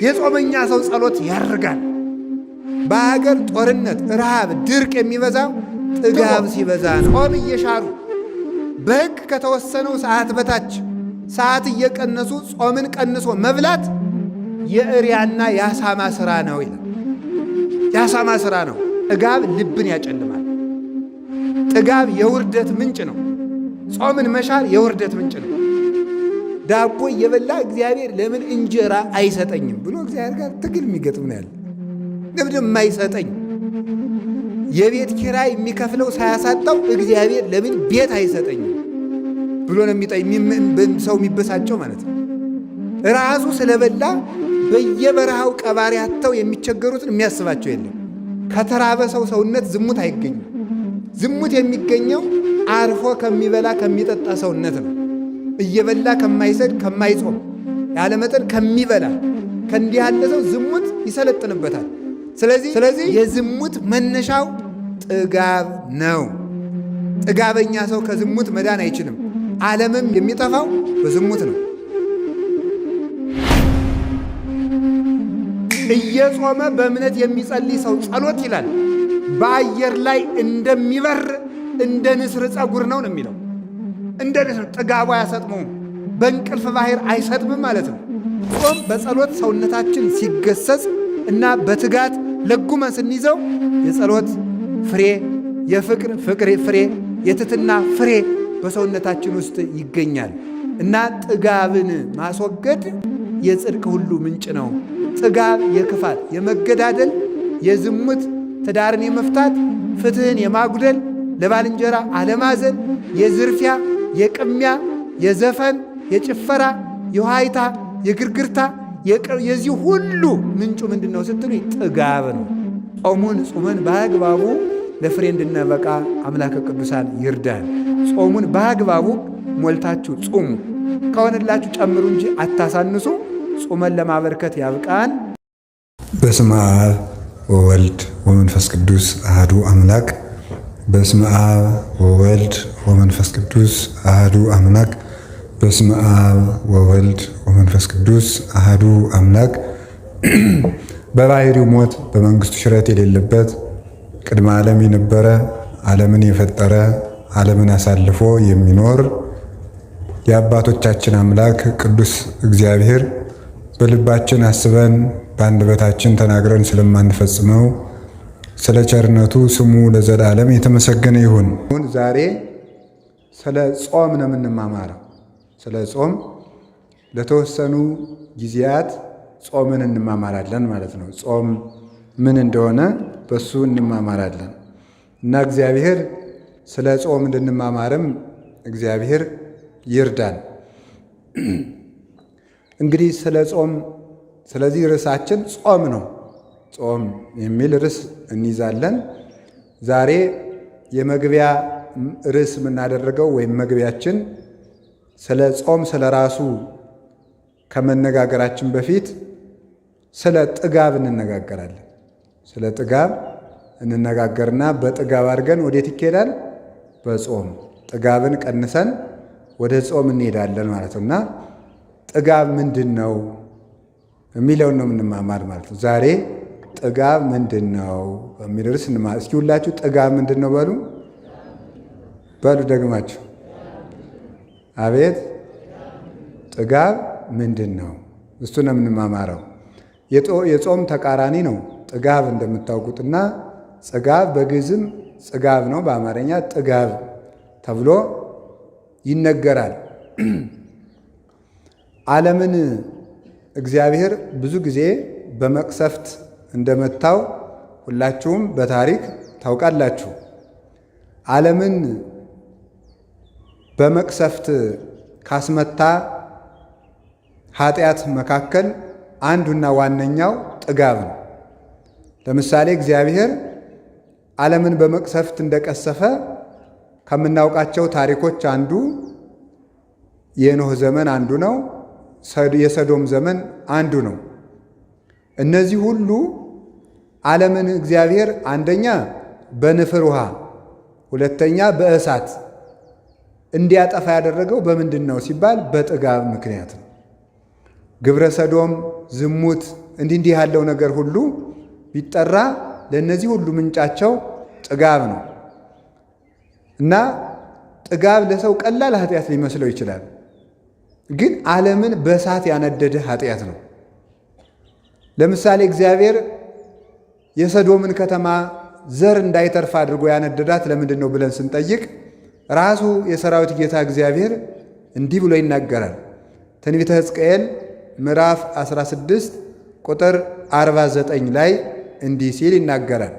የጾመኛ ሰው ጸሎት ያርጋል። በሀገር ጦርነት፣ ረሃብ፣ ድርቅ የሚበዛው ጥጋብ ሲበዛ ነው። ጾም እየሻሩ በሕግ ከተወሰነው ሰዓት በታች ሰዓት እየቀነሱ ጾምን ቀንሶ መብላት የእሪያና የአሳማ ሥራ ነው ይላል። የአሳማ ሥራ ነው። ጥጋብ ልብን ያጨልማል። ጥጋብ የውርደት ምንጭ ነው። ጾምን መሻር የውርደት ምንጭ ነው። ዳቦ እየበላ እግዚአብሔር ለምን እንጀራ አይሰጠኝም ብሎ እግዚአብሔር ጋር ትግል የሚገጥም ነው ያለ። ለምን የማይሰጠኝ የቤት ኪራይ የሚከፍለው ሳያሳጣው እግዚአብሔር ለምን ቤት አይሰጠኝም ብሎ ነው ሰው የሚበሳጨው ማለት ነው። ራሱ ስለበላ በየበረሃው ቀባሪ አጥተው የሚቸገሩትን የሚያስባቸው የለም። ከተራበ ሰው ሰውነት ዝሙት አይገኝም። ዝሙት የሚገኘው አርፎ ከሚበላ ከሚጠጣ ሰውነት ነው። እየበላ ከማይሰድ ከማይጾም ያለመጠን ከሚበላ ከእንዲህ ያለ ሰው ዝሙት ይሰለጥንበታል። ስለዚህ የዝሙት መነሻው ጥጋብ ነው። ጥጋበኛ ሰው ከዝሙት መዳን አይችልም። ዓለምም የሚጠፋው በዝሙት ነው። እየጾመ በእምነት የሚጸልይ ሰው ጸሎት ይላል በአየር ላይ እንደሚበር እንደ ንስር ፀጉር ነው የሚለው። እንደ ንስር ጥጋቡ አያሰጥመውም፣ በእንቅልፍ ባህር አይሰጥምም ማለት ነው። ጾም በጸሎት ሰውነታችን ሲገሰጽ እና በትጋት ለጉመን ስንይዘው የጸሎት ፍሬ፣ የፍቅር ፍሬ፣ የትሕትና ፍሬ በሰውነታችን ውስጥ ይገኛል እና ጥጋብን ማስወገድ የጽድቅ ሁሉ ምንጭ ነው። ጥጋብ የክፋት፣ የመገዳደል፣ የዝሙት፣ ትዳርን የመፍታት፣ ፍትህን የማጉደል፣ ለባልንጀራ አለማዘን፣ የዝርፊያ፣ የቅሚያ፣ የዘፈን፣ የጭፈራ፣ የዋይታ፣ የግርግርታ የዚህ ሁሉ ምንጩ ምንድን ነው ስትሉ ጥጋብ ነው። ጾሙን ጾመን በአግባቡ ለፍሬ እንድንበቃ አምላከ ቅዱሳን ይርዳን። ጾሙን በአግባቡ ሞልታችሁ ጹሙ። ከሆነላችሁ ጨምሩ እንጂ አታሳንሱ። ጾመን ለማበርከት ያብቃን። በስመ አብ ወወልድ ወመንፈስ ቅዱስ አሐዱ አምላክ። በስመ አብ ወወልድ ወመንፈስ ቅዱስ አሐዱ አምላክ። በስመ አብ ወወልድ ወመንፈስ ቅዱስ አሐዱ አምላክ። በባሕርዩ ሞት በመንግሥቱ ሽረት የሌለበት ቅድመ ዓለም የነበረ ዓለምን የፈጠረ ዓለምን አሳልፎ የሚኖር የአባቶቻችን አምላክ ቅዱስ እግዚአብሔር በልባችን አስበን በአንደበታችን ተናግረን ስለማንፈጽመው ስለ ቸርነቱ ስሙ ለዘላለም የተመሰገነ ይሁን። ዛሬ ስለ ጾም ነው የምንማማረው። ስለ ጾም ለተወሰኑ ጊዜያት ጾምን እንማማራለን ማለት ነው። ጾም ምን እንደሆነ በሱ እንማማራለን እና እግዚአብሔር ስለ ጾም እንድንማማርም እግዚአብሔር ይርዳን። እንግዲህ ስለ ጾም፣ ስለዚህ ርዕሳችን ጾም ነው። ጾም የሚል ርዕስ እንይዛለን። ዛሬ የመግቢያ ርዕስ የምናደርገው ወይም መግቢያችን ስለ ጾም ስለ ራሱ ከመነጋገራችን በፊት ስለ ጥጋብ እንነጋገራለን። ስለ ጥጋብ እንነጋገርና በጥጋብ አድርገን ወዴት ይኬዳል? በጾም ጥጋብን ቀንሰን ወደ ጾም እንሄዳለን ማለት ነው። እና ጥጋብ ምንድን ነው የሚለውን ነው የምንማማር ማለት ነው። ዛሬ ጥጋብ ምንድን ነው በሚል ርዕስ እስኪ ሁላችሁ ጥጋብ ምንድን ነው በሉ በሉ ደግማችሁ። አቤት ጥጋብ ምንድን ነው? እሱ ነው የምንማማረው። የጾም ተቃራኒ ነው ጥጋብ እንደምታውቁትና ጽጋብ በግዕዝም ጽጋብ ነው፣ በአማርኛ ጥጋብ ተብሎ ይነገራል። ዓለምን እግዚአብሔር ብዙ ጊዜ በመቅሰፍት እንደመታው ሁላችሁም በታሪክ ታውቃላችሁ። ዓለምን በመቅሰፍት ካስመታ ኃጢአት መካከል አንዱና ዋነኛው ጥጋብ ነው። ለምሳሌ እግዚአብሔር ዓለምን በመቅሰፍት እንደቀሰፈ ከምናውቃቸው ታሪኮች አንዱ የኖህ ዘመን አንዱ ነው። የሰዶም ዘመን አንዱ ነው። እነዚህ ሁሉ ዓለምን እግዚአብሔር አንደኛ በንፍር ውሃ፣ ሁለተኛ በእሳት እንዲያጠፋ ያደረገው በምንድን ነው ሲባል በጥጋብ ምክንያት ነው። ግብረ ሰዶም፣ ዝሙት እንዲህ ያለው ነገር ሁሉ ቢጠራ ለእነዚህ ሁሉ ምንጫቸው ጥጋብ ነው እና ጥጋብ ለሰው ቀላል ኃጢአት ሊመስለው ይችላል። ግን ዓለምን በእሳት ያነደደ ኃጢአት ነው። ለምሳሌ እግዚአብሔር የሰዶምን ከተማ ዘር እንዳይተርፍ አድርጎ ያነደዳት ለምንድን ነው ብለን ስንጠይቅ ራሱ የሰራዊት ጌታ እግዚአብሔር እንዲህ ብሎ ይናገራል። ትንቢተ ሕዝቅኤል ምዕራፍ 16 ቁጥር 49 ላይ እንዲህ ሲል ይናገራል።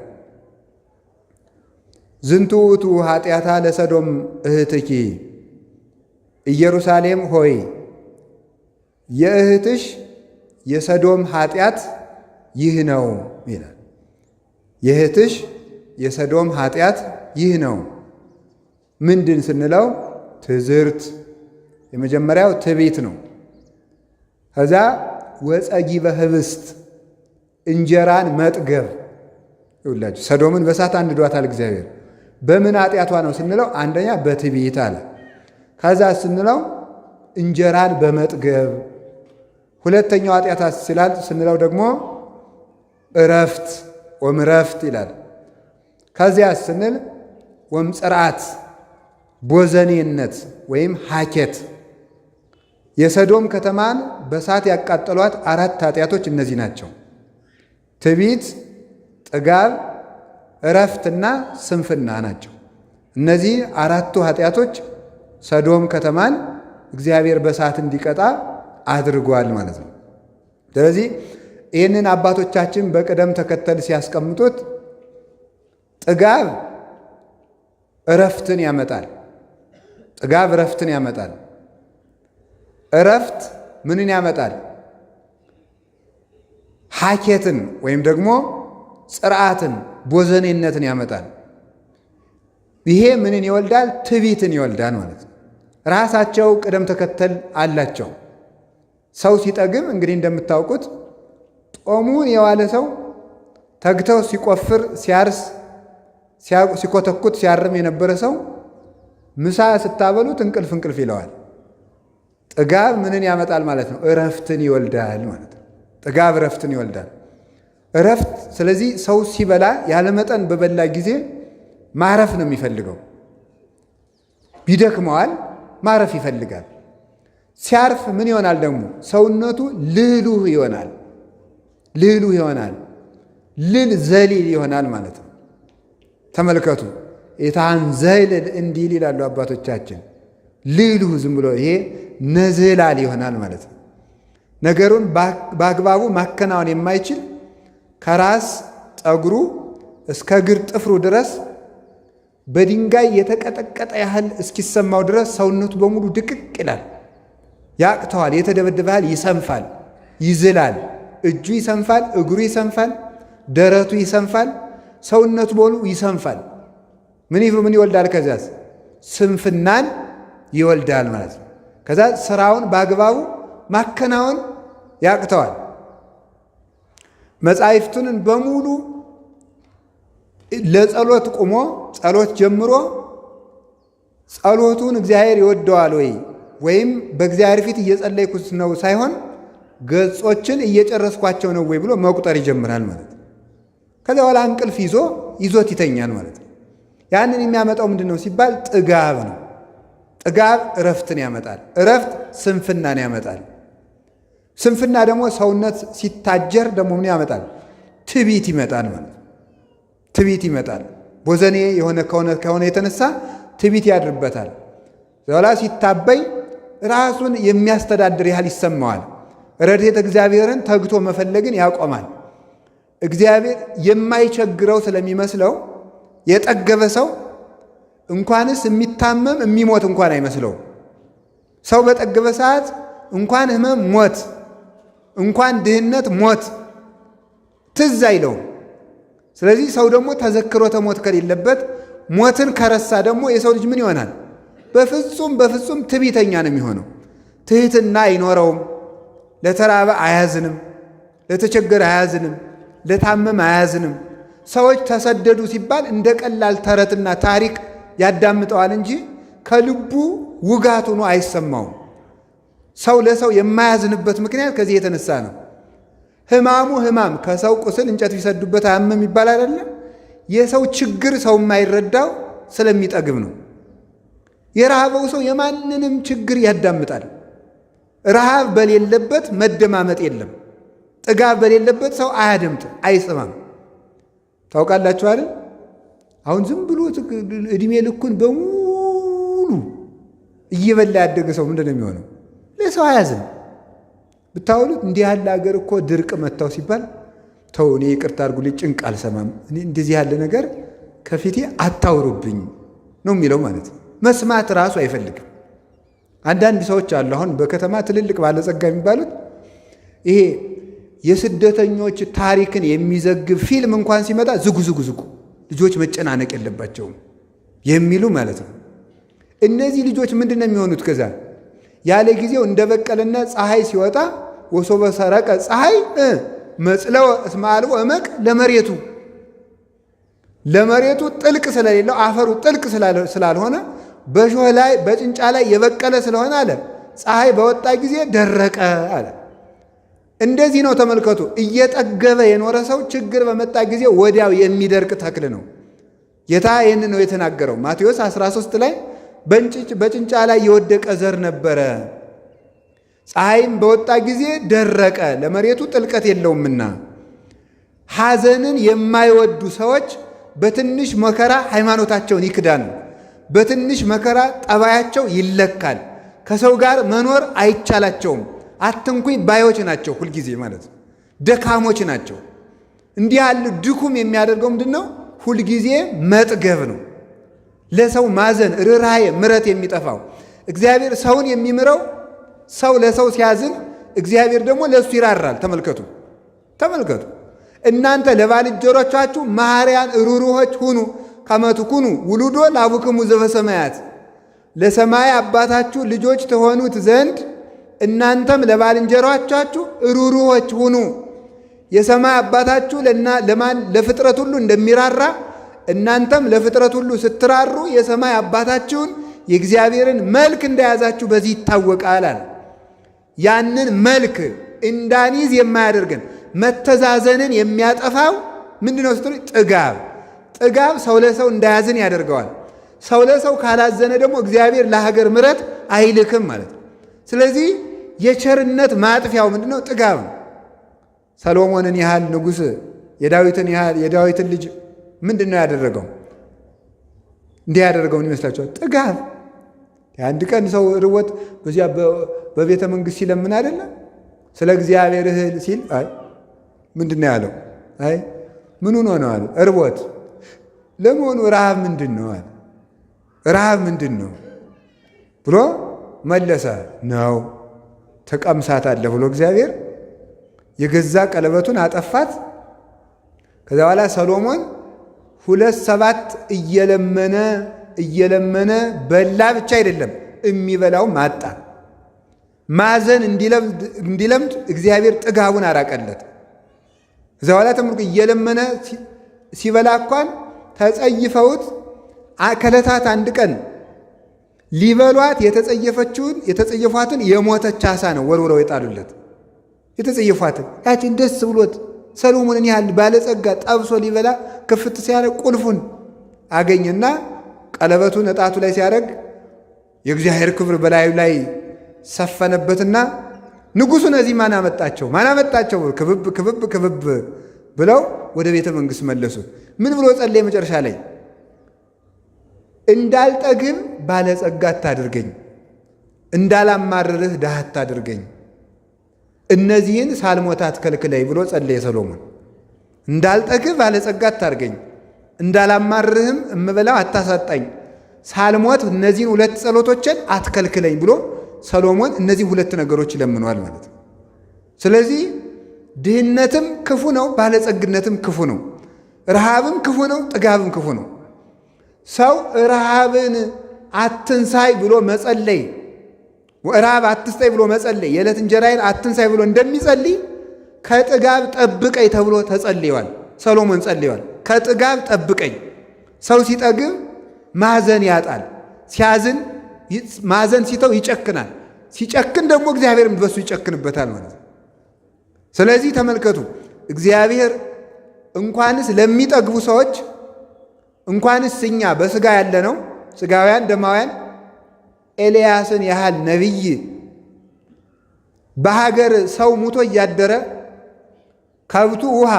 ዝንቱ ውእቱ ኃጢአታ ለሰዶም እህትኪ፣ ኢየሩሳሌም ሆይ የእህትሽ የሰዶም ኃጢአት ይህ ነው ይላል። የእህትሽ የሰዶም ኃጢአት ይህ ነው። ምንድን ስንለው ትዝርት፣ የመጀመሪያው ትዕቢት ነው። ከዛ ወጸጊበ ኅብስት፣ እንጀራን መጥገብ። ይውላችሁ ሰዶምን በእሳት አንድዷታል እግዚአብሔር። በምን ኃጢአቷ ነው ስንለው አንደኛ በትዕቢት አለ። ከዛ ስንለው እንጀራን በመጥገብ። ሁለተኛው ኃጢአት ስላል ስንለው ደግሞ እረፍት ወምረፍት ይላል። ከዚያ ስንል ወምጽርዓት ቦዘኔነት ወይም ሐኬት። የሰዶም ከተማን በእሳት ያቃጠሏት 4 ኃጢአቶች እነዚህ ናቸው። ትዕቢት፣ ጥጋብ፣ እረፍትና ስንፍና ናቸው። እነዚህ 4ቱ ኃጢአቶች ሰዶም ከተማን እግዚአብሔር በእሳት እንዲቀጣ አድርጓል ማለት ነው። ስለዚህ ይህንን አባቶቻችን በቅደም ተከተል ሲያስቀምጡት ጥጋብ እረፍትን ያመጣል። ጥጋብ እረፍትን ያመጣል። እረፍት ምንን ያመጣል? ሐኬትን ወይም ደግሞ ጽርዓትን ቦዘኔነትን ያመጣል። ይሄ ምንን ይወልዳል? ትዕቢትን ይወልዳል ማለት ነው። ራሳቸው ቅደም ተከተል አላቸው። ሰው ሲጠግብ እንግዲህ እንደምታውቁት ጦሙን የዋለ ሰው ተግተው ሲቆፍር፣ ሲያርስ፣ ሲኮተኩት፣ ሲያርም የነበረ ሰው ምሳ ስታበሉት እንቅልፍ እንቅልፍ ይለዋል። ጥጋብ ምንን ያመጣል ማለት ነው? እረፍትን ይወልዳል ማለት ነው። ጥጋብ እረፍትን ይወልዳል። እረፍት ስለዚህ ሰው ሲበላ ያለመጠን በበላ ጊዜ ማረፍ ነው የሚፈልገው። ቢደክመዋል ማረፍ ይፈልጋል። ሲያርፍ ምን ይሆናል ደግሞ? ሰውነቱ ልህሉህ ይሆናል። ልህሉህ ይሆናል። ልል ዘሊል ይሆናል ማለት ነው። ተመልከቱ። የታን ዘይልል እንዲል ይላሉ አባቶቻችን። ልህሉህ ዝም ብሎ ይሄ ነዝላል ይሆናል ማለት ነው። ነገሩን በአግባቡ ማከናወን የማይችል ከራስ ጠጉሩ እስከ እግር ጥፍሩ ድረስ በድንጋይ የተቀጠቀጠ ያህል እስኪሰማው ድረስ ሰውነቱ በሙሉ ድቅቅ ይላል። ያቅተዋል። የተደበደበ ያህል ይሰንፋል፣ ይዝላል። እጁ ይሰንፋል፣ እግሩ ይሰንፋል፣ ደረቱ ይሰንፋል፣ ሰውነቱ በሙሉ ይሰንፋል። ምን ይወልዳል? ከዚያስ ስንፍናን ይወልዳል ማለት ነው። ከዛ ስራውን በአግባቡ ማከናወን ያቅተዋል። መጻሕፍቱን በሙሉ ለጸሎት ቁሞ ጸሎት ጀምሮ ጸሎቱን እግዚአብሔር ይወደዋል ወይም በእግዚአብሔር ፊት እየጸለይኩት ነው ሳይሆን ገጾችን እየጨረስኳቸው ነው ወይ ብሎ መቁጠር ይጀምራል ማለት ነው። ከዚያ በኋላ እንቅልፍ ይዞት ይተኛል ማለት ነው። ያንን የሚያመጣው ምንድን ነው ሲባል ጥጋብ ነው። ጥጋብ እረፍትን ያመጣል። እረፍት ስንፍናን ያመጣል። ስንፍና ደግሞ ሰውነት ሲታጀር ደግሞ ምን ያመጣል? ትዕቢት ይመጣል ማለት ነው። ትዕቢት ይመጣል። ቦዘኔ የሆነ ከሆነ የተነሳ ትዕቢት ያድርበታል። ኋላ ሲታበይ ራሱን የሚያስተዳድር ያህል ይሰማዋል። ረድኤተ እግዚአብሔርን ተግቶ መፈለግን ያቆማል። እግዚአብሔር የማይቸግረው ስለሚመስለው የጠገበ ሰው እንኳንስ የሚታመም የሚሞት እንኳን አይመስለው። ሰው በጠገበ ሰዓት እንኳን ሕመም፣ ሞት፣ እንኳን ድህነት፣ ሞት ትዝ አይለውም። ስለዚህ ሰው ደግሞ ተዘክሮተ ሞት ከሌለበት ሞትን ከረሳ ደግሞ የሰው ልጅ ምን ይሆናል? በፍጹም ትዕቢተኛ ነው የሚሆነው። ትሕትና አይኖረውም። ለተራበ አያዝንም፣ ለተቸገረ አያዝንም፣ ለታመም አያዝንም። ሰዎች ተሰደዱ ሲባል እንደ ቀላል ተረትና ታሪክ ያዳምጠዋል እንጂ ከልቡ ውጋት ሆኖ አይሰማውም። ሰው ለሰው የማያዝንበት ምክንያት ከዚህ የተነሳ ነው። ሕማሙ ሕማም ከሰው ቁስል እንጨት ቢሰዱበት አያምም ይባል አይደለም? የሰው ችግር ሰው የማይረዳው ስለሚጠግብ ነው። የረሃበው ሰው የማንንም ችግር ያዳምጣል። ረሃብ በሌለበት መደማመጥ የለም። ጥጋብ በሌለበት ሰው አያደምጥ፣ አይሰማም። ታውቃላችሁ አይደል? አሁን ዝም ብሎ እድሜ ልኩን በሙሉ እየበላ ያደገ ሰው ምንድን ነው የሚሆነው? ለሰው አያዝን። ብታውሉት እንዲህ ያለ ሀገር እኮ ድርቅ መታው ሲባል ተው እኔ ይቅርታ አድርጉልኝ ጭንቅ አልሰማም፣ እንደዚህ ያለ ነገር ከፊቴ አታውሩብኝ ነው የሚለው ማለት ነው። መስማት ራሱ አይፈልግም። አንዳንድ ሰዎች አሉ አሁን በከተማ ትልልቅ ባለጸጋ የሚባሉት ይሄ የስደተኞች ታሪክን የሚዘግብ ፊልም እንኳን ሲመጣ ዝጉ ልጆች መጨናነቅ የለባቸውም የሚሉ ማለት ነው። እነዚህ ልጆች ምንድን ነው የሚሆኑት? ከዛ ያለ ጊዜው እንደበቀለና ፀሐይ ሲወጣ ወሶበ ሰረቀ ፀሐይ መጽለው እስመ አልቦ እመቅ ለመሬቱ ጥልቅ ስለሌለው አፈሩ ጥልቅ ስላልሆነ በሾህ ላይ በጭንጫ ላይ የበቀለ ስለሆነ አለ ፀሐይ በወጣ ጊዜ ደረቀ አለ። እንደዚህ ነው ተመልከቱ። እየጠገበ የኖረ ሰው ችግር በመጣ ጊዜ ወዲያው የሚደርቅ ተክል ነው። ጌታ ይህን ነው የተናገረው። ማቴዎስ 13 ላይ በጭንጫ ላይ የወደቀ ዘር ነበረ፣ ፀሐይም በወጣ ጊዜ ደረቀ፣ ለመሬቱ ጥልቀት የለውምና። ሐዘንን የማይወዱ ሰዎች በትንሽ መከራ ሃይማኖታቸውን ይክዳሉ። በትንሽ መከራ ጠባያቸው ይለካል። ከሰው ጋር መኖር አይቻላቸውም። አትንኩኝ ባዮች ናቸው። ሁልጊዜ ማለት ደካሞች ናቸው። እንዲህ ያለ ድኩም የሚያደርገው ምንድን ነው? ሁልጊዜ መጥገብ ነው። ለሰው ማዘን፣ ርኅራኄ፣ ምሕረት የሚጠፋው እግዚአብሔር ሰውን የሚምረው ሰው ለሰው ሲያዝን እግዚአብሔር ደግሞ ለእሱ ይራራል። ተመልከቱ። እናንተ ለባልንጀሮቻችሁ መሐሪያን ሩሩሆች ሁኑ ከመ ትኩኑ ውሉዶ ለአቡክሙ ዘበሰማያት፣ ለሰማይ አባታችሁ ልጆች ትሆኑት ዘንድ እናንተም ለባልንጀሮቻችሁ ሩሩሆች ሁኑ። የሰማይ አባታችሁ ለፍጥረት ሁሉ እንደሚራራ እናንተም ለፍጥረት ሁሉ ስትራሩ የሰማይ አባታችሁን የእግዚአብሔርን መልክ እንደያዛችሁ በዚህ ይታወቃል አለ። ያንን መልክ እንዳንይዝ የማያደርገን መተዛዘንን የሚያጠፋው ምንድነው ስትሉ ጥጋብ ሰው ለሰው እንዳያዝን ያደርገዋል። ሰው ለሰው ካላዘነ ደግሞ እግዚአብሔር ለሀገር ምሕረት አይልክም ማለት ነው። ስለዚህ የቸርነት ማጥፊያው ምንድነው? ጥጋብ ነው። ሰሎሞንን ያህል ንጉሥ የዳዊትን ልጅ ምንድን ነው ያደረገው? እንዲህ ያደረገውን ይመስላችኋል? ጥጋብ። የአንድ ቀን ሰው ርቦት በዚያ በቤተ መንግሥት ሲለምን አይደለም ስለ እግዚአብሔር እህል ሲል ምንድን ነው ያለው? ምን ሆኖ ነው አለ። እርቦት። ለመሆኑ ረሃብ ምንድን ነው አለ። ረሃብ ምንድን ነው ብሎ መለሰ። ነው ተቀምሳታለህ ብሎ እግዚአብሔር የገዛ ቀለበቱን አጠፋት። ከዛ በኋላ ሰሎሞን 2 እየለመነ በላ ብቻ አይደለም የሚበላው ማጣ። ማዘን እንዲለምድ እግዚአብሔር ጥጋቡን አራቀለት። ከዛ በኋላ ተምልኩ እየለመነ ሲበላ እንኳን ተጸይፈውት ከዕለታት አንድ ቀን ሊበሏት የተጸየፏትን የሞተች ዓሣ ነው ወርውረው የጣሉለት። የተጸየፏትን ያችን ደስ ብሎት ሰሎሞንን ያህል ባለጸጋ ጠብሶ ሊበላ ክፍት ሲያደርግ ቁልፉን አገኘና ቀለበቱን እጣቱ ላይ ሲያደርግ የእግዚአብሔር ክብር በላዩ ላይ ሰፈነበትና ንጉሡ እነዚህ ማን አመጣቸው ክብብ ብለው ወደ ቤተ መንግሥት መለሱት። ምን ብሎ ጸለየ? መጨረሻ ላይ እንዳልጠግብ ባለጸጋ አታድርገኝ፣ እንዳላማርርህ ድሃ አታድርገኝ፣ እነዚህን ሳልሞት አትከልክለኝ ብሎ ጸለየ ሰሎሞን። እንዳልጠግብ ባለጸጋ አታድርገኝ፣ እንዳላማርርህም እምበላው አታሳጣኝ፣ ሳልሞት እነዚህን 2 ጸሎቶችን አትከልክለኝ ብሎ ሰሎሞን እነዚህ 2 ነገሮች ይለምኗል ማለት ነው። ስለዚህ ድህነትም ክፉ ነው፣ ባለጸግነትም ክፉ ነው። ረሃብም ክፉ ነው፣ ጥጋብም ክፉ ነው። ሰው ረሃብን አትንሳይ ብሎ መጸለይ፣ ረሃብ አትስጠኝ ብሎ መጸለይ፣ የዕለት እንጀራዬን አትንሳይ ብሎ እንደሚጸልይ ከጥጋብ ጠብቀኝ ተብሎ ተጸልየዋል። ሰሎሞን ጸልየዋል። ከጥጋብ ጠብቀኝ። ሰው ሲጠግብ ማዘን ያጣል። ሲያዝን ማዘን ሲተው ይጨክናል። ሲጨክን ደግሞ እግዚአብሔርም በሱ ይጨክንበታል ማለት ነው። ስለዚህ ተመልከቱ፣ እግዚአብሔር እንኳንስ ለሚጠግቡ ሰዎች እንኳንስ እኛ በሥጋ ያለነው ሥጋውያን ደማውያን ኤልያስን ያህል ነቢይ በሀገር ሰው ሙቶ እያደረ ከብቱ ውሃ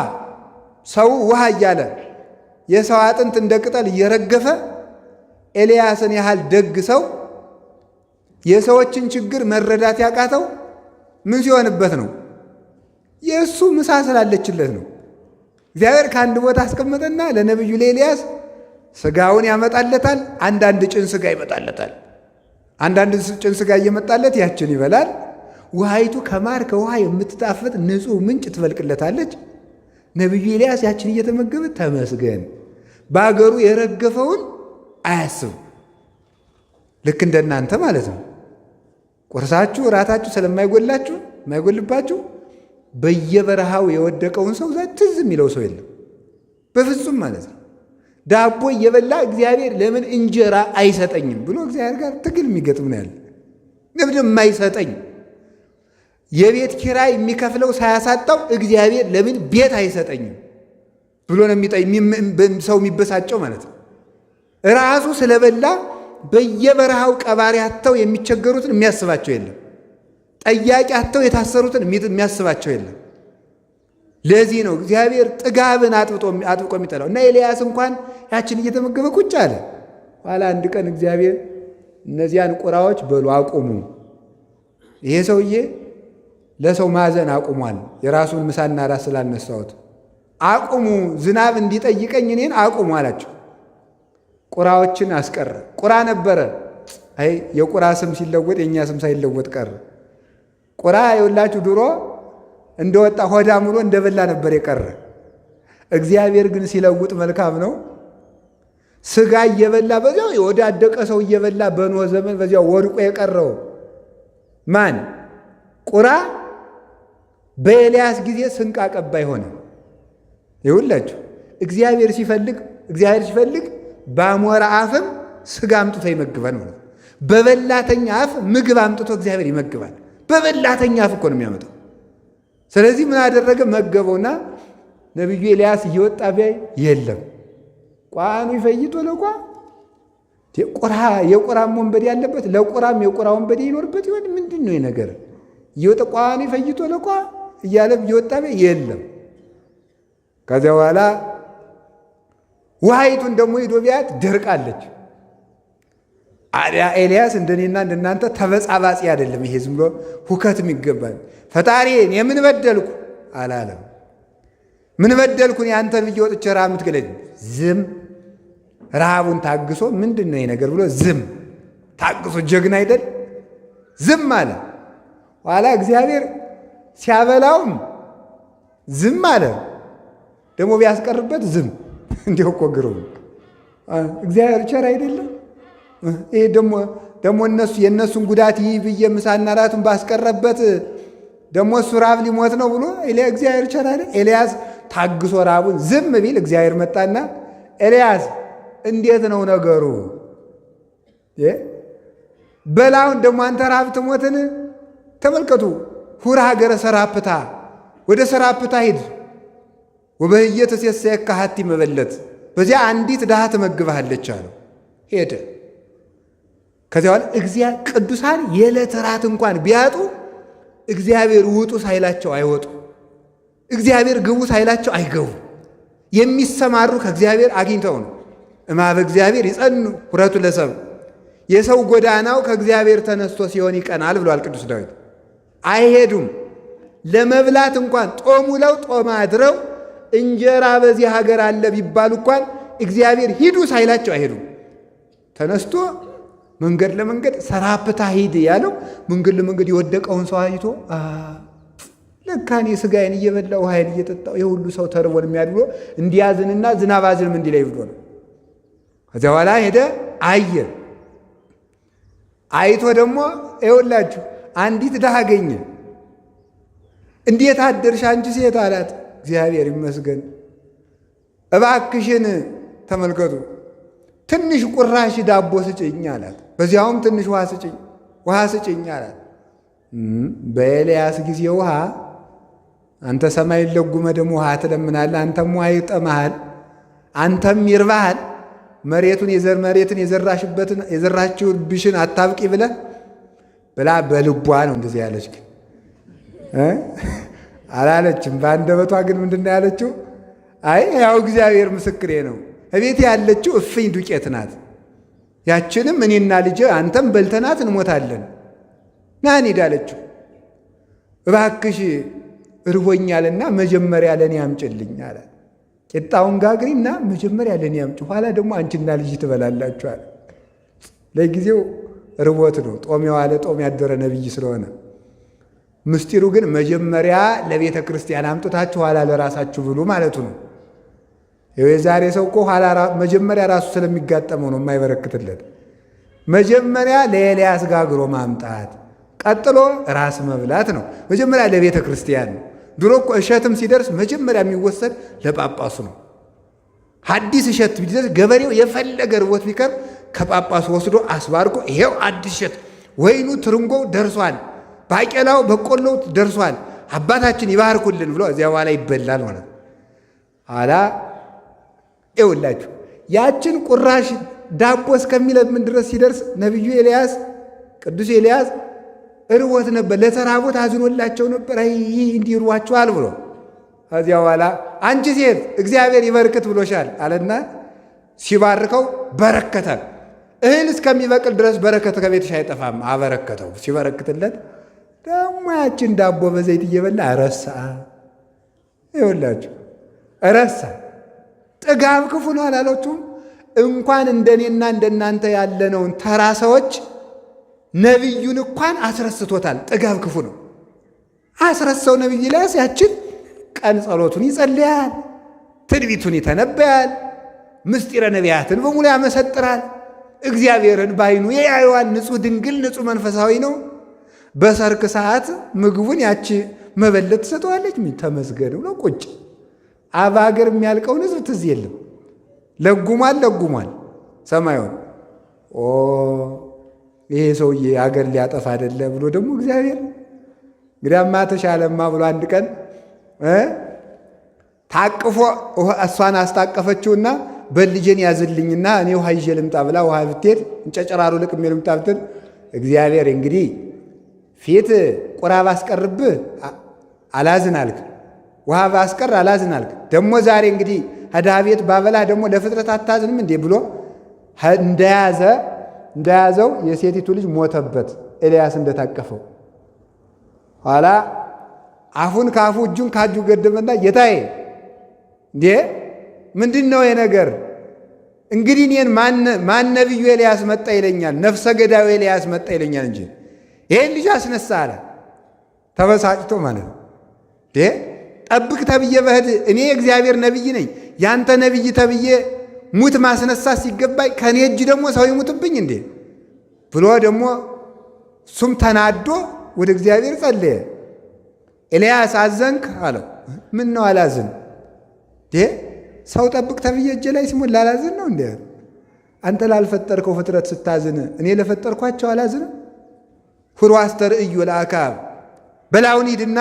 ሰው ውሃ እያለ የሰው አጥንት እንደ ቅጠል እየረገፈ ኤልያስን ያህል ደግ ሰው የሰዎችን ችግር መረዳት ያቃተው ምን ሲሆንበት ነው? የእሱ ምሳ ስላለችለት ነው። እግዚአብሔር ከአንድ ቦታ አስቀመጠና ለነቢዩ ለኤልያስ ሥጋውን ያመጣለታል። አንዳንድ ጭን ሥጋ ይመጣለታል። አንዳንድ ጭን ሥጋ እየመጣለት ያችን ይበላል። ውሃይቱ ከማር ከውሃ የምትጣፍጥ ንጹሕ ምንጭ ትፈልቅለታለች። ነቢዩ ኤልያስ ያችን እየተመገበ ተመስገን፣ በአገሩ የረገፈውን አያስብ። ልክ እንደናንተ ማለት ነው። ቁርሳችሁ እራታችሁ ስለማይጎላችሁ የማይጎልባችሁ በየበረሃው የወደቀውን ሰው ትዝ የሚለው ሰው የለም በፍጹም ማለት ነው። ዳቦ እየበላ እግዚአብሔር ለምን እንጀራ አይሰጠኝም ብሎ እግዚአብሔር ጋር ትግል የሚገጥም ነው ያለ። ለምን የማይሰጠኝ የቤት ኪራይ የሚከፍለው ሳያሳጣው እግዚአብሔር ለምን ቤት አይሰጠኝም ብሎ ነው ሰው የሚበሳጨው ማለት ነው። ራሱ ስለበላ በየበረሃው ቀባሪ አጥተው የሚቸገሩትን የሚያስባቸው የለም። ጠያቂ አጥተው የታሰሩትን የሚያስባቸው የለም። ለዚህ ነው እግዚአብሔር ጥጋብን አጥብቆ የሚጠላው። እና ኤልያስ እንኳን ያችን እየተመገበ ቁጭ አለ። ኋላ አንድ ቀን እግዚአብሔር እነዚያን ቁራዎች በሉ አቁሙ፣ ይሄ ሰውዬ ለሰው ማዘን አቁሟል፣ የራሱን ምሳና ራስ ስላልነሳሁት አቁሙ፣ ዝናብ እንዲጠይቀኝ እኔን አቁሙ አላቸው። ቁራዎችን አስቀረ። ቁራ ነበረ። አይ የቁራ ስም ሲለወጥ የእኛ ስም ሳይለወጥ ቀረ። ቁራ የሁላችሁ ድሮ እንደወጣ ሆዳ ሙሎ እንደበላ ነበር የቀረ። እግዚአብሔር ግን ሲለውጥ መልካም ነው። ሥጋ እየበላ በዚያው የወዳደቀ ሰው እየበላ በኖህ ዘመን በዚያው ወድቆ የቀረው ማን? ቁራ በኤልያስ ጊዜ ስንቅ አቀባይ ሆነ። ይሁላችሁ እግዚአብሔር ሲፈልግ በአሞራ አፍም ሥጋ አምጥቶ ይመግባል ማለት ነው። በበላተኛ አፍ ምግብ አምጥቶ እግዚአብሔር ይመግባል። በበላተኛ አፍ እኮ ነው የሚያመጣው። ስለዚህ ምን አደረገ? መገበውና ነቢዩ ኤልያስ እየወጣ ቢያይ የለም። ቋኑ ይፈይቶ ለቋ የቁራም ወንበዴ ያለበት ለቁራም የቁራ ወንበዴ ይኖርበት ይሆን? ምንድን ነው ነገር? እየወጣ ቋኑ ይፈይቶ ለቋ እያለ እየወጣ ቢያይ የለም። ከዚያ በኋላ ውሃይቱን ደግሞ ሄዶ ቢያት ደርቃለች። ኤልያስ እንደኔና እንደናንተ ተበጻባጺ አይደለም። ይሄ ዝም ብሎ ሁከትም ይገባል። ፈጣሪን የምን በደልኩ አላለም። ምን በደልኩን ያንተ ብዬ ወጥቼ ረሃብ የምትገለኝ? ዝም ረሃቡን ታግሶ ምንድን ነው ነገር ብሎ ዝም ታግሶ ጀግና አይደል? ዝም አለ። ኋላ እግዚአብሔር ሲያበላውም ዝም አለ። ደግሞ ቢያስቀርበት ዝም እንዲሁ እኮ ግሩም እግዚአብሔር ቸር አይደለም? ይሄ ደግሞ የእነሱን ጉዳት ይህ ብዬ ምሳና ራቱን ባስቀረበት ደግሞ እሱ ራብ ሊሞት ነው ብሎ እግዚአብሔር ቸር አይደል? ኤልያስ ታግሶ ራቡን ዝም ቢል እግዚአብሔር መጣና ኤልያስ እንዴት ነው ነገሩ? በላውን ደግሞ አንተ ራብ ትሞትን? ተመልከቱ። ሁር ሀገረ ሰራፕታ፣ ወደ ሰራፕታ ሂድ። ወበህየተ ሴሰየከ ሀቲ መበለት፣ በዚያ አንዲት ድሃ ትመግብሃለች አለው። ሄደ። ከዚያ በኋላ ቅዱሳን የዕለት ራት እንኳን ቢያጡ እግዚአብሔር ውጡ ሳይላቸው አይወጡ፣ እግዚአብሔር ግቡ ሳይላቸው አይገቡ። የሚሰማሩ ከእግዚአብሔር አግኝተው ነው። እማበ እግዚአብሔር ይጸኑ ሁረቱ ለሰብእ፣ የሰው ጎዳናው ከእግዚአብሔር ተነስቶ ሲሆን ይቀናል ብሏል ቅዱስ ዳዊት። አይሄዱም። ለመብላት እንኳን ጦም ውለው ጦም አድረው እንጀራ በዚህ ሀገር አለ ቢባሉ እንኳን እግዚአብሔር ሂዱ ሳይላቸው አይሄዱም። ተነስቶ መንገድ ለመንገድ ሰራፕታ ሂድ ያለው መንገድ ለመንገድ የወደቀውን ሰው አይቶ ለካ እኔ ሥጋዬን እየበላ ውሃዬን እየጠጣሁ የሁሉ ሰው ተርቦን የሚያድሎ እንዲያዝንና ዝናብ አዝንም እንዲላይ ብሎ ነው። ከዚያ በኋላ ሄደ። አየ። አይቶ ደግሞ ይኸውላችሁ አንዲት ድሃ አገኘ። እንዴት አደርሽ አንቺ ሴት አላት። እግዚአብሔር ይመስገን። እባክሽን ተመልከቱ ትንሽ ቁራሽ ዳቦ ስጭኝ አላት። በዚያውም ትንሽ ውሃ ስጭኝ አላት። በኤልያስ ጊዜ ውሃ አንተ ሰማይ ለጉመ ደግሞ ውሃ ትለምናለህ። አንተም ውሃ ይጠማሃል፣ አንተም ይርባሃል። መሬቱን የዘራችሁብሽን አታብቂ ብለህ ብላ በልቧ ነው እንደዚህ ያለች። ግን አላለችም። በአንደበቷ ግን ምንድን ነው ያለችው? አይ ያው እግዚአብሔር ምስክሬ ነው፣ እቤት ያለችው እፍኝ ዱቄት ናት። ያችንም እኔና ልጄ አንተም በልተናት እንሞታለን። ና እንሂድ አለችው። እባክሽ እርቦኛልና መጀመሪያ ለእኔ አምጭልኝ አለ። ቂጣውን ጋግሪና መጀመሪያ ለእኔ አምጪ፣ ኋላ ደግሞ አንቺና ልጅ ትበላላችሁ አለ። ለጊዜው ርቦት ነው፣ ጦም የዋለ ጦም ያደረ ነቢይ ስለሆነ። ምስጢሩ ግን መጀመሪያ ለቤተ ክርስቲያን አምጥታችሁ ኋላ ለራሳችሁ ብሉ ማለቱ ነው። የዛሬ ሰው እኮ መጀመሪያ ራሱ ስለሚጋጠመው ነው የማይበረክትለት። መጀመሪያ ለኤልያስ ጋግሮ ማምጣት፣ ቀጥሎ ራስ መብላት ነው። መጀመሪያ ለቤተ ክርስቲያን ነው። ድሮ እኮ እሸትም ሲደርስ መጀመሪያ የሚወሰድ ለጳጳሱ ነው። አዲስ እሸት ቢደርስ ገበሬው የፈለገ ርቦት ቢቀር ከጳጳሱ ወስዶ አስባርቆ ይሄው አዲስ እሸት፣ ወይኑ ትርንጎው ደርሷል፣ ባቄላው በቆሎው ደርሷል፣ አባታችን ይባርኩልን ብሎ እዚያ በኋላ ይበላል ማለት ነው። ኋላ ይውላችሁ ያችን ቁራሽ ዳቦ እስከሚለምን ድረስ ሲደርስ ነቢዩ ኤልያስ ቅዱስ ኤልያስ ርቦት ነበር። ለተራቦት አዝኖላቸው ነበር። ይህ እንዲርዋችኋል ብሎ ከዚያ በኋላ አንቺ ሴት እግዚአብሔር ይበርክት ብሎሻል አለና ሲባርከው በረከተ። እህል እስከሚበቅል ድረስ በረከት ከቤትሽ አይጠፋም። አበረከተው። ሲበረክትለት ደግሞ ያችን ዳቦ በዘይት እየበላ ረሳ። ይኸውላችሁ ረሳ። ጥጋብ ክፉ ነው አላለችሁም? እንኳን እንደኔና እንደናንተ ያለነውን ተራ ሰዎች ነቢዩን እንኳን አስረስቶታል። ጥጋብ ክፉ ነው። አስረሳው። ነቢይ ኤልያስ ያችን ቀን ጸሎቱን ይጸልያል፣ ትንቢቱን ይተነበያል፣ ምስጢረ ነቢያትን በሙሉ ያመሰጥራል። እግዚአብሔርን ባይኑ ያየዋል። ንጹሕ ድንግል ንጹሕ መንፈሳዊ ነው። በሰርክ ሰዓት ምግቡን ያቺ መበለት ትሰጠዋለች። ተመስገን ብሎ ቁጭ። አባገር የሚያልቀውን ሕዝብ ትዝ የለም። ለጉሟል ሰማዩን። ይሄ ሰውዬ አገር ሊያጠፋ አይደለ ብሎ ደግሞ እግዚአብሔር እንግዲያማ ተሻለማ ብሎ አንድ ቀን ታቅፎ እሷን አስታቀፈችውና በልጄን ያዝልኝና እኔ ውሃ ይዤ ልምጣ ብላ ውሃ ብትሄድ እንጨጨራሩ ልቅሜ ልምጣ ብትል እግዚአብሔር እንግዲህ ፊት ቁራ ባስቀርብህ አላዝን አልክ፣ ውሃ ባስቀር አላዝን አልክ። ደግሞ ዛሬ እንግዲህ ከድሃ ቤት ባበላ ደግሞ ለፍጥረት አታዝንም እንዴ ብሎ እንደያዘው የሴቲቱ ልጅ ሞተበት። ኤልያስ እንደታቀፈው ኋላ አፉን ከአፉ እጁን ካጁ ገደመና ጌታዬ እንዴ ምንድን ነው የነገር? እንግዲህ እኔን ማን ነቢዩ ኤልያስ መጣ ይለኛል? ነፍሰ ገዳዩ ኤልያስ መጣ ይለኛል እንጂ ይሄን ልጅ አስነሳ አለ። ተበሳጭቶ ማለት ነው። ጠብቅ ተብዬ በህድ እኔ የእግዚአብሔር ነቢይ ነኝ፣ ያንተ ነቢይ ተብዬ ሙት ማስነሳት ሲገባኝ ከኔ እጅ ደግሞ ሰው ይሙትብኝ እንዴ ብሎ ደግሞ እሱም ተናዶ ወደ እግዚአብሔር ጸለየ። ኤልያስ አዘንክ አለው። ምን ነው አላዝን? ሰው ጠብቅ ተብዬ እጄ ላይ ሲሞት ላላዝን ነው እንዴ? አንተ ላልፈጠርከው ፍጥረት ስታዝን እኔ ለፈጠርኳቸው አላዝን? ሁሩ አስተርእዮ ለአክዓብ፣ በላውን ሂድና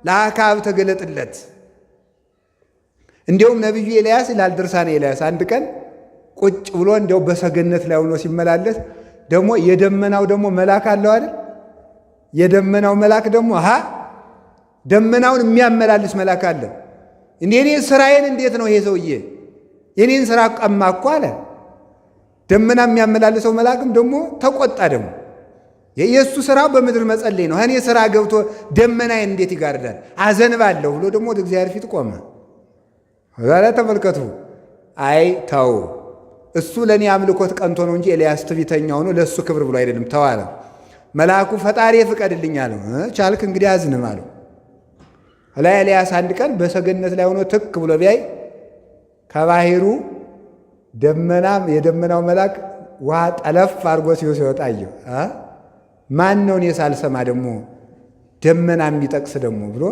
ለአክዓብ ተገለጥለት። እንዲያውም ነቢዩ ኤልያስ ይላል ድርሳነ ኤልያስ አንድ ቀን ቁጭ ብሎ እንዲያው በሰገነት ላይ ሆኖ ሲመላለስ ደግሞ የደመናው ደግሞ መልአክ አለው አይደል? የደመናው መልአክ ደግሞ ደመናውን የሚያመላልስ መልአክ አለ። እኔ ስራዬን እንዴት ነው ይሄ ሰውዬ የኔን ስራ ቀማ እኮ አለ። ደመና የሚያመላልሰው መልአክም ደግሞ ተቆጣ። ደግሞ የኢየሱስ ስራው በምድር መጸለይ ነው። እኔ ስራ ገብቶ ደመናዬን እንዴት ይጋርዳል? አዘንባለሁ ብሎ ደግሞ ወደ እግዚአብሔር ፊት ቆመ። ዛሬ ተመልከቱ። አይ ተው፣ እሱ ለእኔ አምልኮት ቀንቶ ነው እንጂ ኤልያስ ትዕቢተኛ ሆኖ ለእሱ ክብር ብሎ አይደለም። ተዋለ። መልአኩ ፈጣሪ ፍቀድልኝ አለው። ቻልክ እንግዲህ አዝንም አለው። ላይ ኤልያስ አንድ ቀን በሰገነት ላይ ሆኖ ትክ ብሎ ቢያይ ከባህሩ የደመናው መልአክ ውሃ ጠለፍ አድርጎ ሲወጣ አየው። ማን ነው እኔ ሳልሰማ ደግሞ ደመና የሚጠቅስ ደግሞ ብሎ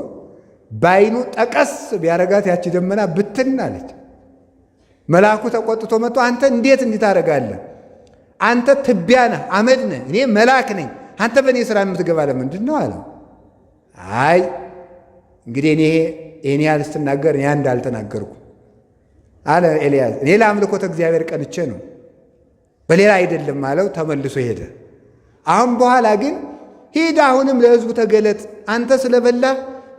በዓይኑ ጠቀስ ቢያረጋት ያቺ ደመና ብትን አለች። መልአኩ ተቆጥቶ መጥቶ አንተ እንዴት ታደርጋለህ? አንተ ትቢያ ነህ፣ አመድ ነህ፣ እኔ መልአክ ነኝ፣ አንተ በእኔ ሥራ የምትገባ ለምንድን ነው አለው። አይ እንግዲህ እኔ ይህን ያህል ስትናገር እኔ አንድ አልተናገርኩ አለ ኤልያስ። እኔ ለአምልኮተ እግዚአብሔር ቀንቼ ነው በሌላ አይደለም አለው። ተመልሶ ሄደ። አሁን በኋላ ግን ሂድ አሁንም ለሕዝቡ ተገለጥ፣ አንተ ስለበላ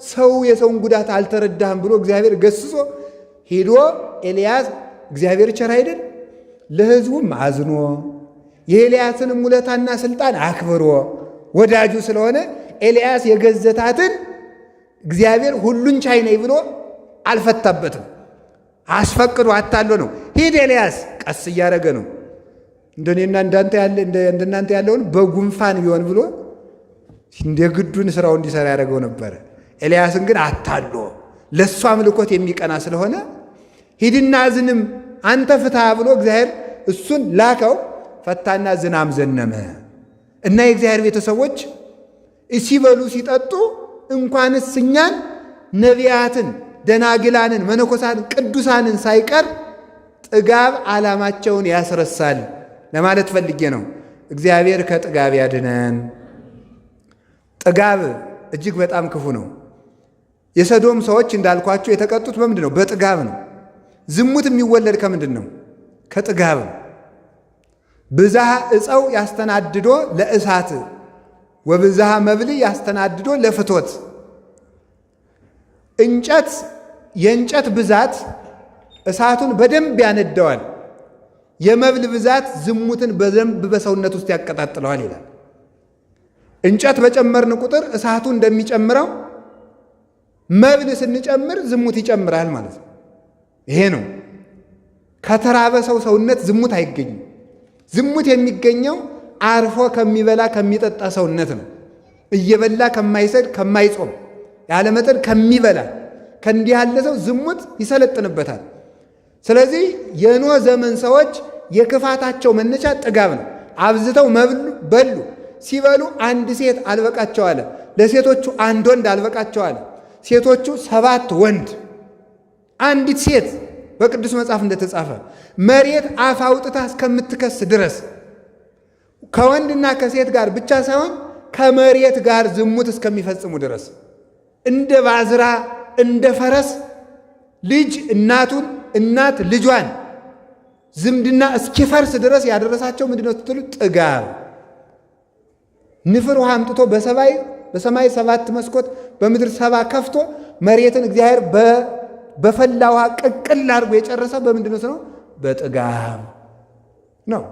ሰው የሰውን ጉዳት አልተረዳህም ብሎ እግዚአብሔር ገስጾ ሂዶ ኤልያስ እግዚአብሔር ቸር አይደል ለሕዝቡም አዝኖ የኤልያስንም ውለታና ስልጣን አክብሮ ወዳጁ ስለሆነ ኤልያስ የገዘታትን እግዚአብሔር ሁሉን ቻይ ነኝ ብሎ አልፈታበትም። አስፈቅዶ አታሎ ነው። ሂድ ኤልያስ ቀስ እያደረገ ነው። እንደኔና እንደናንተ ያለውን በጉንፋን ቢሆን ብሎ እንደ ግዱን ስራው እንዲሰራ ያደረገው ነበረ። ኤልያስን ግን አታሎ ለእሱ አምልኮት የሚቀና ስለሆነ ሂድና ዝንም አንተ ፍታ ብሎ እግዚአብሔር እሱን ላከው። ፈታና ዝናም ዘነመ እና የእግዚአብሔር ቤተሰቦች ሲበሉ ሲጠጡ እንኳንስ እኛን ነቢያትን፣ ደናግላንን፣ መነኮሳትን፣ ቅዱሳንን ሳይቀር ጥጋብ ዓላማቸውን ያስረሳል ለማለት ፈልጌ ነው። እግዚአብሔር ከጥጋብ ያድነን። ጥጋብ እጅግ በጣም ክፉ ነው። የሰዶም ሰዎች እንዳልኳቸው የተቀጡት በምንድን ነው? በጥጋብ ነው። ዝሙት የሚወለድ ከምንድን ነው? ከጥጋብ ነው። ብዝሃ ዕፀው ያስተናድዶ ለእሳት ወብዝሃ መብል ያስተናድዶ ለፍቶት። የእንጨት ብዛት እሳቱን በደንብ ያነደዋል። የመብል ብዛት ዝሙትን በደንብ በሰውነት ውስጥ ያቀጣጥለዋል ይላል። እንጨት በጨመርን ቁጥር እሳቱ እንደሚጨምረው መብል ስንጨምር ዝሙት ይጨምራል ማለት ነው። ይሄ ነው። ከተራበ ሰው ሰውነት ዝሙት አይገኝም። ዝሙት የሚገኘው አርፎ ከሚበላ ከሚጠጣ ሰውነት ነው። እየበላ ከማይሰድ ከማይጾም ያለመጠን ከሚበላ ከእንዲህ ያለ ሰው ዝሙት ይሰለጥንበታል። ስለዚህ የኖህ ዘመን ሰዎች የክፋታቸው መነሻ ጥጋብ ነው። አብዝተው በሉ። ሲበሉ አንድ ሴት አልበቃቸው አለ። ለሴቶቹ አንድ ወንድ አልበቃቸው አለ። ሴቶቹ 7 ወንድ፣ አንዲት ሴት በቅዱስ መጽሐፍ እንደተጻፈ መሬት አፍ አውጥታ እስከምትከስ ድረስ ከወንድና ከሴት ጋር ብቻ ሳይሆን ከመሬት ጋር ዝሙት እስከሚፈጽሙ ድረስ እንደ ባዝራ እንደ ፈረስ ልጅ እናቱን እናት ልጇን ዝምድና እስኪፈርስ ድረስ ያደረሳቸው ምንድነው ስትሉ ጥጋብ። ንፍር ውሃ አምጥቶ በሰማይ 7 መስኮት በምድር 7 ከፍቶ መሬትን እግዚአብሔር በፈላ ውሃ ቅቅል አድርጎ የጨረሰ በምንድነው ነው? በጥጋብ ነው።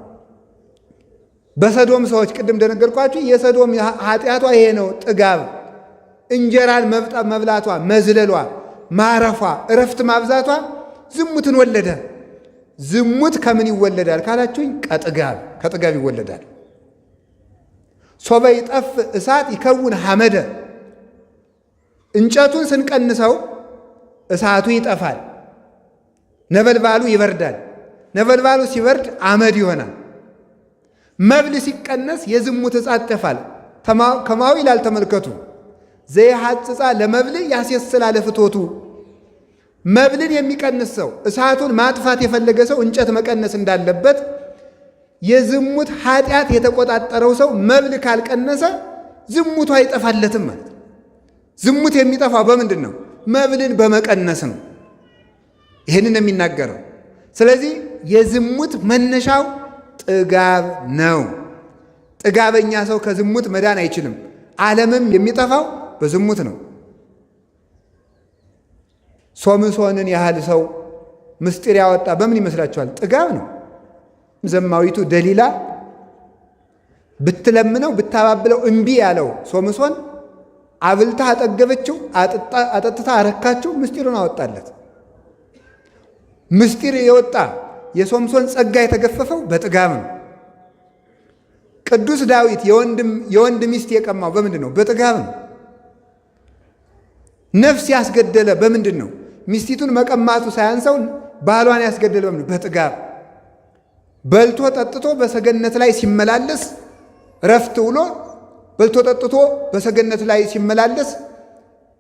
በሰዶም ሰዎች ቅድም እንደነገርኳችሁ የሰዶም ኃጢአቷ ይሄ ነው፣ ጥጋብ። እንጀራን መብላቷ፣ መዝለሏ፣ ማረፏ፣ እረፍት ማብዛቷ ዝሙትን ወለደ። ዝሙት ከምን ይወለዳል ካላችሁኝ፣ ከጥጋብ ይወለዳል። ሶበ ይጠፍ እሳት ይከውን ሐመደ። እንጨቱን ስንቀንሰው እሳቱ ይጠፋል፣ ነበልባሉ ይበርዳል። ነበልባሉ ሲበርድ አመድ ይሆናል። መብል ሲቀነስ የዝሙት እሳት ይጠፋል። ከማዊ ይላል ተመልከቱ። ዘይሐጽጻ ለመብል ያስየስላ ለፍቶቱ። መብልን የሚቀንስ ሰው እሳቱን ማጥፋት የፈለገ ሰው እንጨት መቀነስ እንዳለበት የዝሙት ኃጢአት የተቆጣጠረው ሰው መብል ካልቀነሰ ዝሙቱ አይጠፋለትም ማለት ነው። ዝሙት የሚጠፋው በምንድን ነው? መብልን በመቀነስ ነው። ይህንን የሚናገረው። ስለዚህ የዝሙት መነሻው ጥጋብ ነው። ጥጋበኛ ሰው ከዝሙት መዳን አይችልም። ዓለምም የሚጠፋው በዝሙት ነው። ሶምሶንን ያህል ሰው ምስጢር ያወጣ በምን ይመስላችኋል? ጥጋብ ነው። ዘማዊቱ ደሊላ ብትለምነው ብታባብለው እምቢ ያለው ሶምሶን አብልታ አጠገበችው፣ አጠጥታ አረካችው፣ ምስጢሩን አወጣለት። ምስጢር የወጣ የሶምሶን ጸጋ የተገፈፈው በጥጋብ ነው። ቅዱስ ዳዊት የወንድ ሚስት የቀማው በምንድን ነው? በጥጋብ ነው። ነፍስ ያስገደለ በምንድን ነው? ሚስቲቱን መቀማቱ ሳያንሰው ባሏን ያስገደለ በምንድን ነው? በጥጋብ። በልቶ ጠጥቶ በሰገነት ላይ ሲመላለስ ረፍት ውሎ በልቶ ጠጥቶ በሰገነት ላይ ሲመላለስ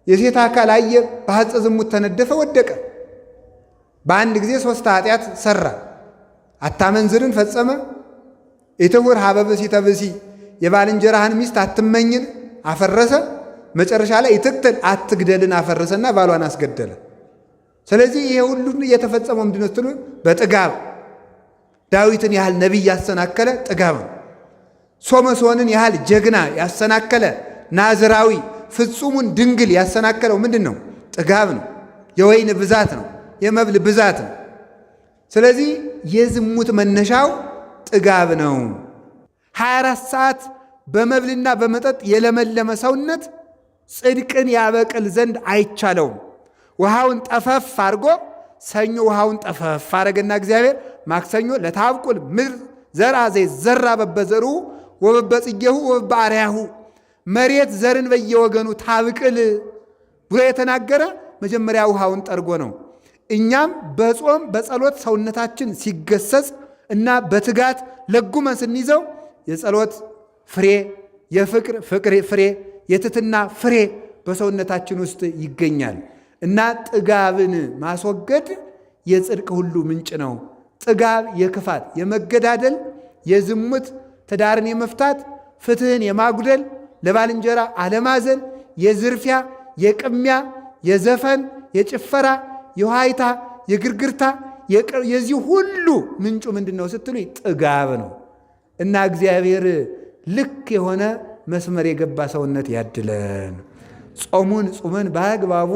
የሴት አካል አየ፣ በሐፀ ዝሙት ተነደፈ፣ ወደቀ። በአንድ ጊዜ 3 ኃጢአት ሰራ። አታመንዝርን ፈጸመ። ኢትሁር ሀበ ብእሲተ ብእሲ፣ የባልንጀራህን ሚስት አትመኝን አፈረሰ። መጨረሻ ላይ ይትቅትል አትግደልን አፈረሰና ባሏን አስገደለ። ስለዚህ ይሄ ሁሉ የተፈጸመው ምንድን ነው ስትሉ በጥጋብ ዳዊትን ያህል ነቢይ ያሰናከለ ጥጋብ ነው። ሶምሶንን ያህል ጀግና ያሰናከለ ናዝራዊ ፍጹሙን ድንግል ያሰናከለው ምንድን ነው? ጥጋብ ነው። የወይን ብዛት ነው። የመብል ብዛት ነው። ስለዚህ የዝሙት መነሻው ጥጋብ ነው። 24 ሰዓት በመብልና በመጠጥ የለመለመ ሰውነት ጽድቅን ያበቅል ዘንድ አይቻለውም። ውሃውን ጠፈፍ አድርጎ ሰኞ ውሃውን ጠፈፍ አረገና እግዚአብሔር ማክሰኞ ለታብቁል ምድር ዘርአ ዘይዘራ በበዘሩ ወበበጽጌሁ ወበአርያሁ መሬት ዘርን በየወገኑ ታብቅል ብሎ የተናገረ መጀመሪያ ውሃውን ጠርጎ ነው። እኛም በጾም በጸሎት ሰውነታችን ሲገሰጽ እና በትጋት ለጉመን ስንይዘው የጸሎት ፍሬ፣ የፍቅር ፍሬ፣ የትትና ፍሬ በሰውነታችን ውስጥ ይገኛል እና ጥጋብን ማስወገድ የጽድቅ ሁሉ ምንጭ ነው። ጥጋብ የክፋት፣ የመገዳደል፣ የዝሙት፣ ትዳርን የመፍታት፣ ፍትህን የማጉደል፣ ለባልንጀራ አለማዘን፣ የዝርፊያ፣ የቅሚያ፣ የዘፈን፣ የጭፈራ፣ የዋይታ፣ የግርግርታ የዚህ ሁሉ ምንጩ ምንድን ነው ስትሉ ጥጋብ ነው እና እግዚአብሔር ልክ የሆነ መስመር የገባ ሰውነት ያድለን። ጾሙን ጾመን በአግባቡ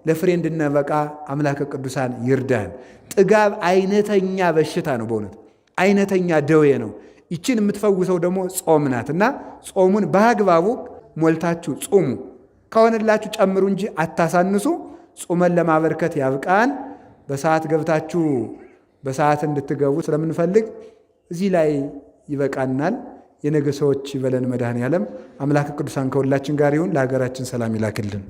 ለፍሬ እንድንበቃ አምላከ ቅዱሳን ይርዳን። ጥጋብ አይነተኛ በሽታ ነው። በእውነት አይነተኛ ደዌ ነው። ይችን የምትፈውሰው ደግሞ ጾም ናት እና ጾሙን በአግባቡ ሞልታችሁ ጾሙ። ከሆነላችሁ ጨምሩ እንጂ አታሳንሱ። ጾመን ለማበርከት ያብቃን። በሰዓት ገብታችሁ በሰዓት እንድትገቡ ስለምንፈልግ እዚህ ላይ ይበቃናል። የነገ ሰዎች ይበለን። መድኃኔዓለም አምላከ ቅዱሳን ከሁላችን ጋር ይሁን። ለሀገራችን ሰላም ይላክልን።